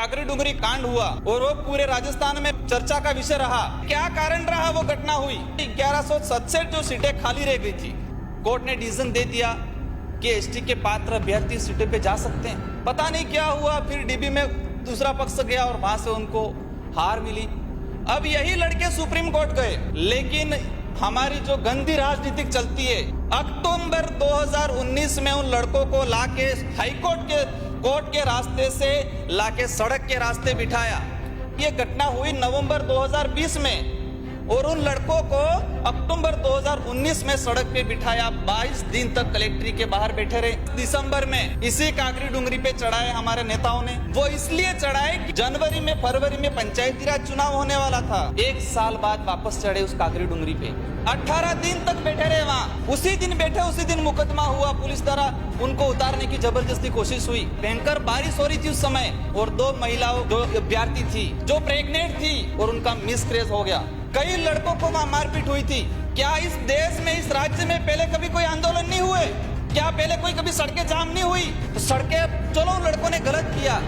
काकरी डुंगरी कांड हुआ और वो पूरे राजस्थान में चर्चा का विषय रहा। क्या कारण रहा वो घटना हुई? 1167 जो सीटें खाली रह गई थी, कोर्ट ने डिसीजन दे दिया कि एसटी के पात्र अभ्यर्थी सीटों पे जा सकते हैं। पता नहीं क्या हुआ, फिर डीबी में दूसरा पक्ष गया और वहां से उनको हार मिली। अब यही लड़के सुप्रीम कोर्ट गए, लेकिन हमारी जो गंदी राजनीतिक चलती है, अक्टूबर 2019 में उन लड़कों को लाके हाईकोर्ट के कोर्ट के रास्ते से लाके सड़क के रास्ते बिठाया। ये घटना हुई नवंबर 2020 में और उन लड़कों को अक्टूबर 2019 में सड़क पे बिठाया। 22 दिन तक कलेक्ट्री के बाहर बैठे रहे। दिसंबर में इसी काकरी डुंगरी पे चढ़ाए हमारे नेताओं ने। वो इसलिए चढ़ाए कि जनवरी में फरवरी में पंचायती राज चुनाव होने वाला था। एक साल बाद वापस चढ़े उस काकरी डुंगरी पे। 18 दिन तक बैठे रहे वहाँ। उसी दिन बैठे, उसी दिन मुकदमा हुआ। पुलिस द्वारा उनको उतारने की जबरदस्ती कोशिश हुई। भयंकर बारिश हो रही थी उस समय और 2 महिलाओं जो अभ्यर्थी थी जो प्रेग्नेंट थी और उनका मिसकैरेज हो गया। कई लड़कों को वहां मारपीट हुई थी। क्या इस देश में, इस राज्य में पहले कभी कोई आंदोलन नहीं हुए? क्या पहले कोई कभी सड़कें जाम नहीं हुई? तो सड़कें, चलो लड़कों ने गलत किया,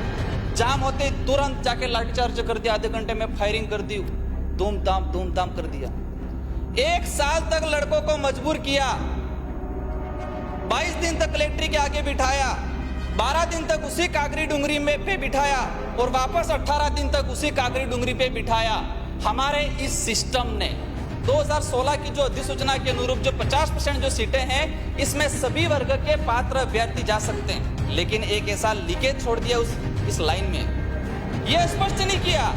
जाम होते तुरंत जाके लाठीचार्ज कर दिया, आधे घंटे में फायरिंग कर दी, धूम धाम कर दिया। 1 साल तक लड़कों को मजबूर किया। 22 दिन तक कलेक्ट्री के आगे बिठाया, 12 दिन तक उसी काकरी डुंगरी में पे बिठाया और वापस 18 दिन तक उसी काकरी डुंगरी पे बिठाया। हमारे इस सिस्टम ने 2016 की जो अधिसूचना के अनुरूप जो 50% जो सीटें हैं, इसमें सभी वर्ग के पात्र अभ्यर्थी जा सकते हैं, लेकिन एक ऐसा लीकेज छोड़ दिया इस लाइन में। यह स्पष्ट नहीं किया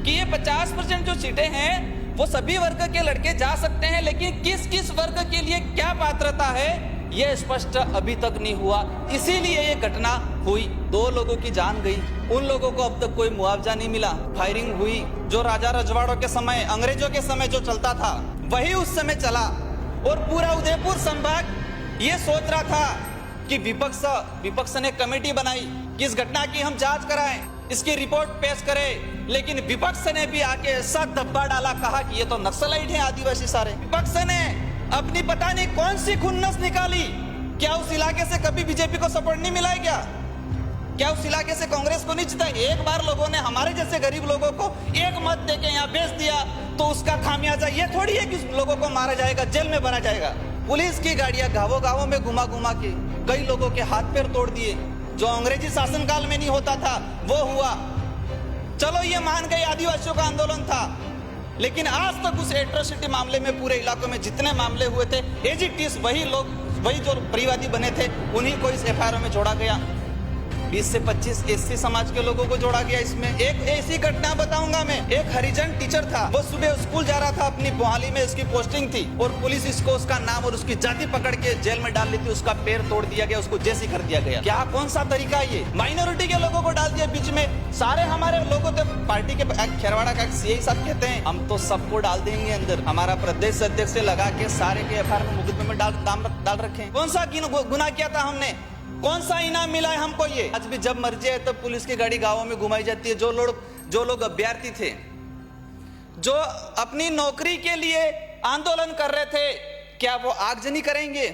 कि ये 50% जो सीटें हैं वो सभी वर्ग के लड़के जा सकते हैं, लेकिन किस किस वर्ग के लिए क्या पात्रता है यह स्पष्ट अभी तक नहीं हुआ। इसीलिए ये घटना हुई, 2 लोगों की जान गई। उन लोगों को अब तक कोई मुआवजा नहीं मिला। फायरिंग हुई, जो राजा रजवाड़ों के समय, अंग्रेजों के समय जो चलता था वही उस समय चला। और पूरा उदयपुर संभाग ये सोच रहा था कि विपक्ष ने कमेटी बनाई कि इस घटना की हम जांच कराएं, इसकी रिपोर्ट पेश करें, लेकिन विपक्ष ने भी आके ऐसा दब्बा डाला, कहा कि ये तो नक्सलाइट हैं आदिवासी सारे। विपक्ष ने अपनी पता नहीं कौन सी खुन्नस निकाली। क्या उस इलाके से कभी बीजेपी को सपोर्ट नहीं मिला है? क्या उस इलाके से कांग्रेस को नहीं जीता? एक बार लोगों ने हमारे जैसे गरीब लोगों को एक मत देके यहाँ बेच दिया तो उसका खामियाजा ये थोड़ी है कि उस लोगों को मारा जाएगा, जेल में बना जाएगा। पुलिस की गाड़ियां गांवों में घुमा के कई लोगों के हाथ पैर तोड़ दिए। जो अंग्रेजी शासनकाल में नहीं होता था वो हुआ। चलो ये मान गए आदिवासियों का आंदोलन था, लेकिन आज तक उस एट्रोसिटी मामले में पूरे इलाकों में जितने मामले हुए थे, एज इट इज वही जो परिवादी बने थे उन्हीं को इस एफआईआर में जोड़ा गया। 20 से 25 एससी समाज के लोगों को जोड़ा गया इसमें। एक ऐसी घटना बताऊंगा मैं। एक हरिजन टीचर था, वो सुबह स्कूल जा रहा था, अपनी मोहाली में उसकी पोस्टिंग थी और पुलिस इसको उसका नाम और उसकी जाति पकड़ के जेल में डाल ली थी। उसका पैर तोड़ दिया गया, उसको जेसी कर दिया गया। क्या, कौन सा तरीका है ये? माइनॉरिटी के लोगों को डाल दिया बीच में। सारे हमारे लोगों तो पार्टी के खेरवाड़ा का सीआई साहब कहते हैं हम तो सबको डाल देंगे अंदर। हमारा प्रदेश अध्यक्ष से लगा के सारे के एफआईआर में मुकदमे में डाल रखे। कौन सा गुनाह किया था हमने? कौन सा इनाम मिला है हमको? ये आज भी जब मर्जी है तब पुलिस की गाड़ी गांवों में घुमाई जाती है। जो लोग अभ्यर्थी थे, जो अपनी नौकरी के लिए आंदोलन कर रहे थे, क्या वो आगजनी करेंगे?